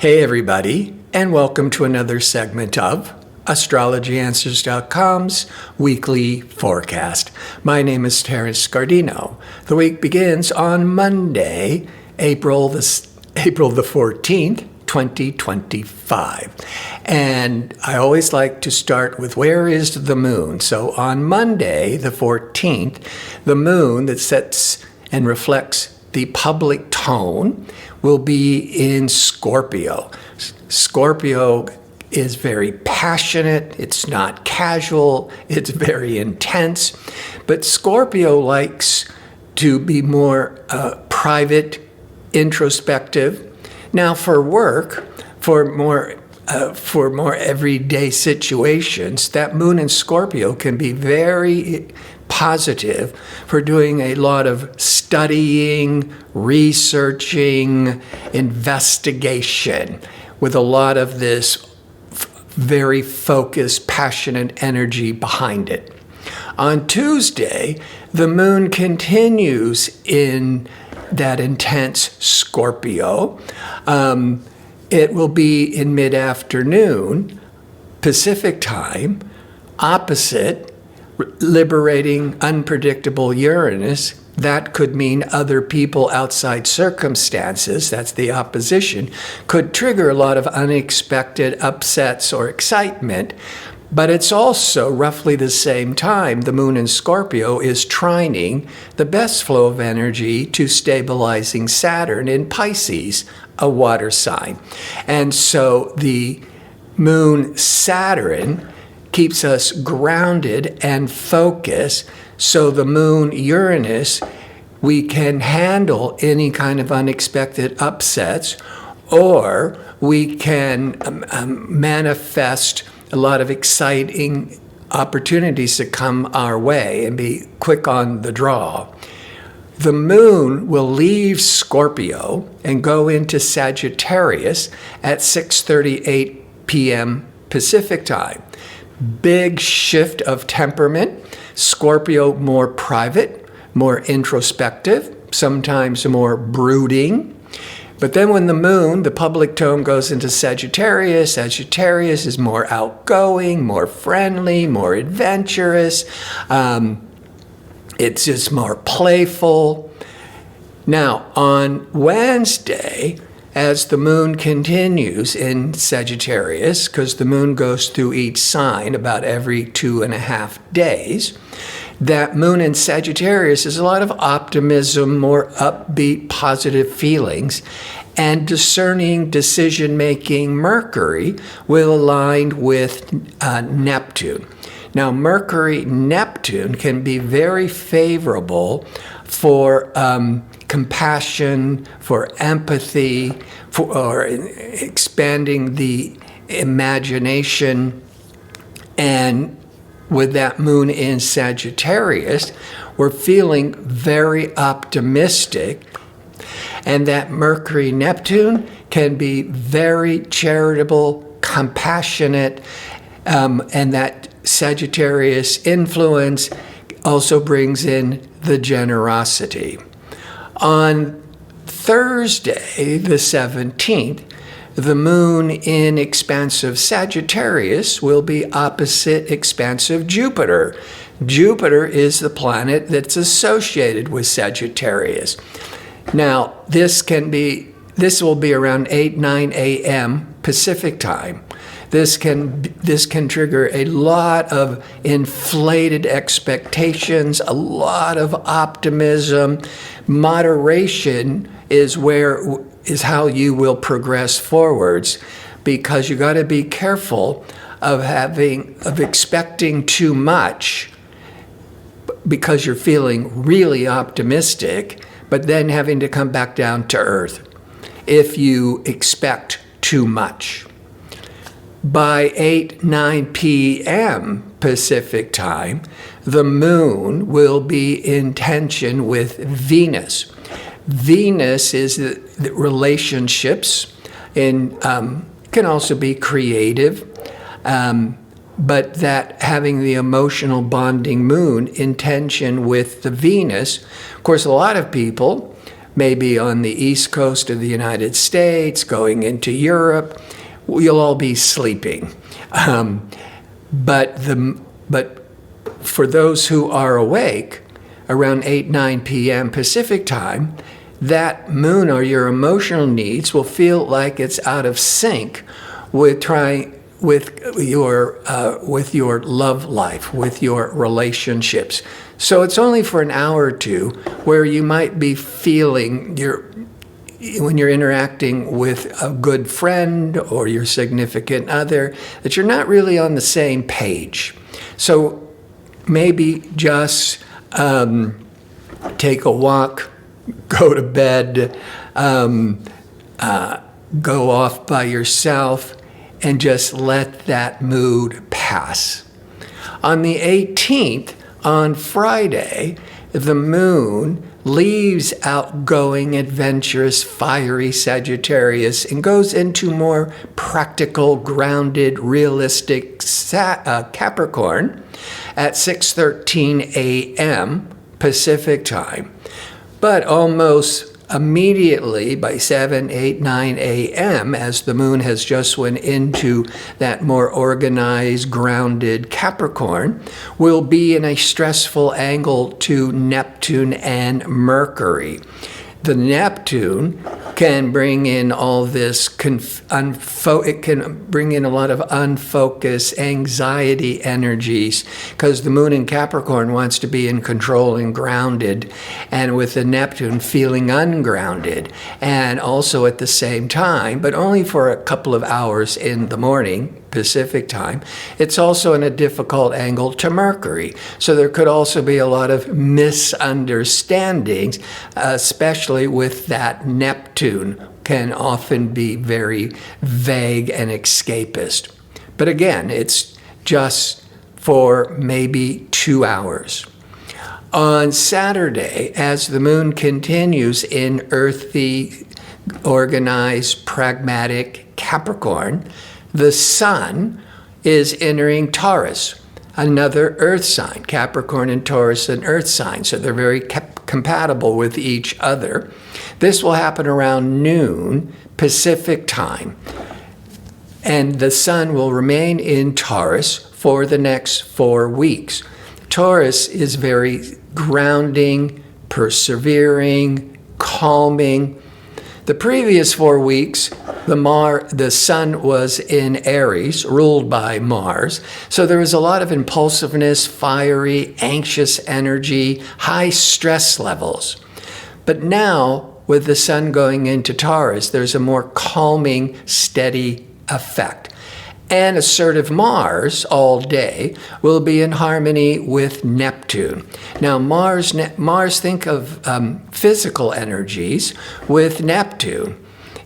Hey everybody, and welcome to another segment of AstrologyAnswers.com's weekly forecast. My name is Terence. The week begins on Monday, April the 14th, 2025. And I always like to start with where is the moon? So on Monday, the 14th, the moon that sets and reflects the public tone will be in Scorpio. Scorpio is very passionate, it's not casual, it's very intense, but Scorpio likes to be more private, introspective. Now for work, for more everyday situations, that moon in Scorpio can be very positive for doing a lot of studying, researching, investigation with a lot of this very focused, passionate energy behind it. On Tuesday, the moon continues in that intense Scorpio. It will be in mid-afternoon, Pacific time, opposite liberating, unpredictable Uranus. That could mean other people outside circumstances, that's the opposition, could trigger a lot of unexpected upsets or excitement. But it's also roughly the same time the moon in Scorpio is trining the best flow of energy to stabilizing Saturn in Pisces, a water sign. And so the moon Saturn keeps us grounded and focused. So the moon Uranus, we can handle any kind of unexpected upsets, or we can manifest a lot of exciting opportunities that come our way and be quick on the draw. The moon will leave Scorpio and go into Sagittarius at 6:38 p.m. Pacific time. Big shift of temperament. Scorpio more private, more introspective, sometimes more brooding. But then when the moon, the public tone, goes into Sagittarius, Sagittarius is more outgoing, more friendly, more adventurous. It's just more playful. Now, on Wednesday, as the moon continues in Sagittarius, because the moon goes through each sign about every 2.5 days, that moon in Sagittarius is a lot of optimism, more upbeat, positive feelings, and discerning decision-making Mercury will align with Neptune. Now, Mercury-Neptune can be very favorable for compassion, for empathy, for expanding the imagination. And with that moon in Sagittarius, we're feeling very optimistic. And that Mercury-Neptune can be very charitable, compassionate, and that Sagittarius influence also brings in the generosity. On Thursday, the 17th, the moon in expansive Sagittarius will be opposite expansive Jupiter. Jupiter is the planet that's associated with Sagittarius. Now, this will be around 8-9 a.m. Pacific time. This can trigger a lot of inflated expectations, a lot of optimism. Moderation is how you will progress forwards, because you got to be careful of expecting too much because you're feeling really optimistic, but then having to come back down to earth if you expect too much. By 8-9 p.m. Pacific time, the moon will be in tension with Venus. Venus is the relationships, and can also be creative, but that having the emotional bonding moon in tension with the Venus, of course, a lot of people maybe on the east coast of the United States, going into Europe, you'll all be sleeping. But for those who are awake, around 8, 9 p.m. Pacific time, that moon or your emotional needs will feel like it's out of sync with your love life, with your relationships. So it's only for an hour or two where you might be feeling when you're interacting with a good friend or your significant other, that you're not really on the same page. So maybe just take a walk, go to bed, go off by yourself, and just let that mood pass. On the 18th, on Friday, the moon leaves outgoing, adventurous, fiery Sagittarius and goes into more practical, grounded, realistic Capricorn at 6:13 a.m. Pacific time. But almost immediately by 7, 8, 9 a.m., as the moon has just went into that more organized, grounded Capricorn, will be in a stressful angle to Neptune and Mercury. The Neptune can bring in all this, it can bring in a lot of unfocused anxiety energies, because the moon in Capricorn wants to be in control and grounded, and with the Neptune feeling ungrounded. And also at the same time, but only for a couple of hours in the morning, Pacific time, it's also in a difficult angle to Mercury. So there could also be a lot of misunderstandings, especially with that Neptune can often be very vague and escapist. But again, it's just for maybe 2 hours. On Saturday, as the moon continues in earthy, organized, pragmatic Capricorn, the sun is entering Taurus, another earth sign. Capricorn and Taurus, an earth sign, so they're very compatible with each other. This will happen around noon Pacific time, and the sun will remain in Taurus for the next 4 weeks. Taurus is very grounding, persevering, calming. The previous 4 weeks, the sun was in Aries, ruled by Mars. So there was a lot of impulsiveness, fiery, anxious energy, high stress levels. But now, with the sun going into Taurus, there's a more calming, steady effect. And assertive Mars all day will be in harmony with Neptune. Now, Mars, think of physical energies with Neptune.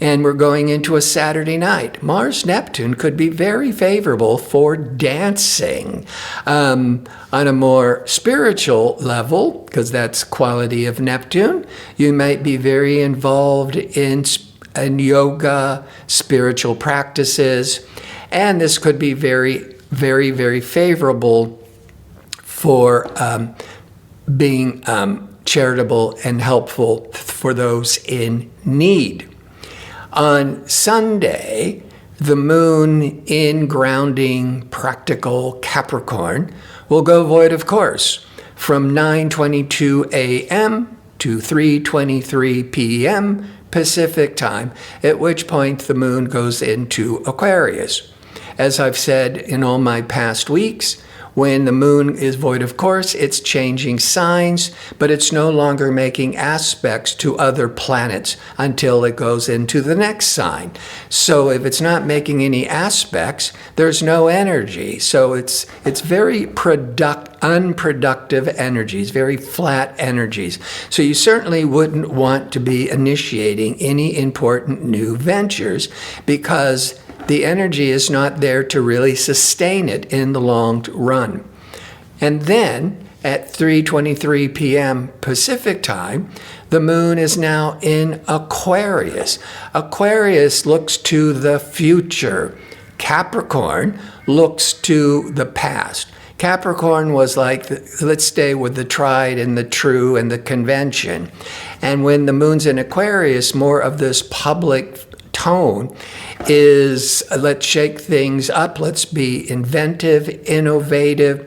And we're going into a Saturday night. Mars-Neptune could be very favorable for dancing. On a more spiritual level, because that's quality of Neptune, you might be very involved in yoga, spiritual practices. And this could be very, very, very favorable for being charitable and helpful for those in need. On Sunday, the moon in grounding, practical Capricorn will go void of course from 9:22 a.m. to 3:23 p.m. Pacific time, at which point the moon goes into Aquarius. As I've said in all my past weeks, when the moon is void of course, it's changing signs, but it's no longer making aspects to other planets until it goes into the next sign. So if it's not making any aspects, there's no energy. So it's very unproductive energies, very flat energies. So you certainly wouldn't want to be initiating any important new ventures, because the energy is not there to really sustain it in the long run. And then at 3:23 p.m. Pacific time, the moon is now in Aquarius. Aquarius looks to the future. Capricorn looks to the past. Capricorn was like, let's stay with the tried and the true and the convention. And when the moon's in Aquarius, more of this public tone is let's shake things up, let's be inventive, innovative.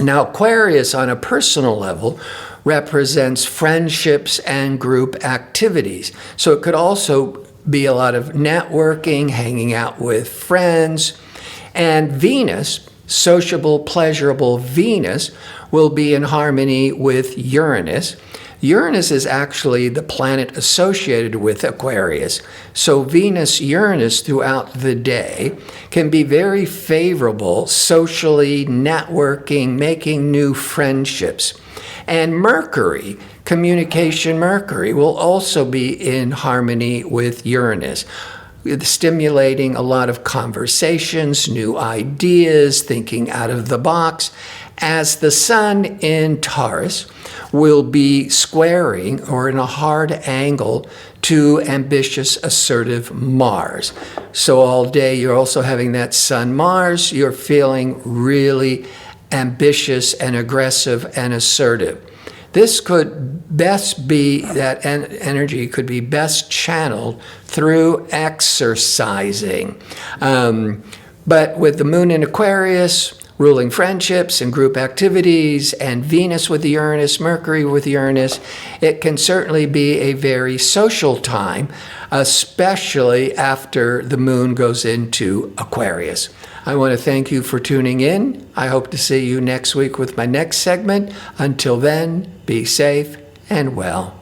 Now, Aquarius on a personal level represents friendships and group activities. So it could also be a lot of networking, hanging out with friends. And Venus, sociable, pleasurable Venus, will be in harmony with Uranus. Uranus is actually the planet associated with Aquarius. So Venus-Uranus throughout the day can be very favorable socially, networking, making new friendships. And Mercury, communication Mercury, will also be in harmony with Uranus, stimulating a lot of conversations, new ideas, thinking out of the box, as the Sun in Taurus will be squaring or in a hard angle to ambitious, assertive Mars. So all day you're also having that Sun-Mars, you're feeling really ambitious and aggressive and assertive. This could best be, that energy could be best channeled through exercising. But with the moon in Aquarius, ruling friendships and group activities, and Venus with Uranus, Mercury with Uranus, it can certainly be a very social time, especially after the moon goes into Aquarius. I want to thank you for tuning in. I hope to see you next week with my next segment. Until then, be safe and well.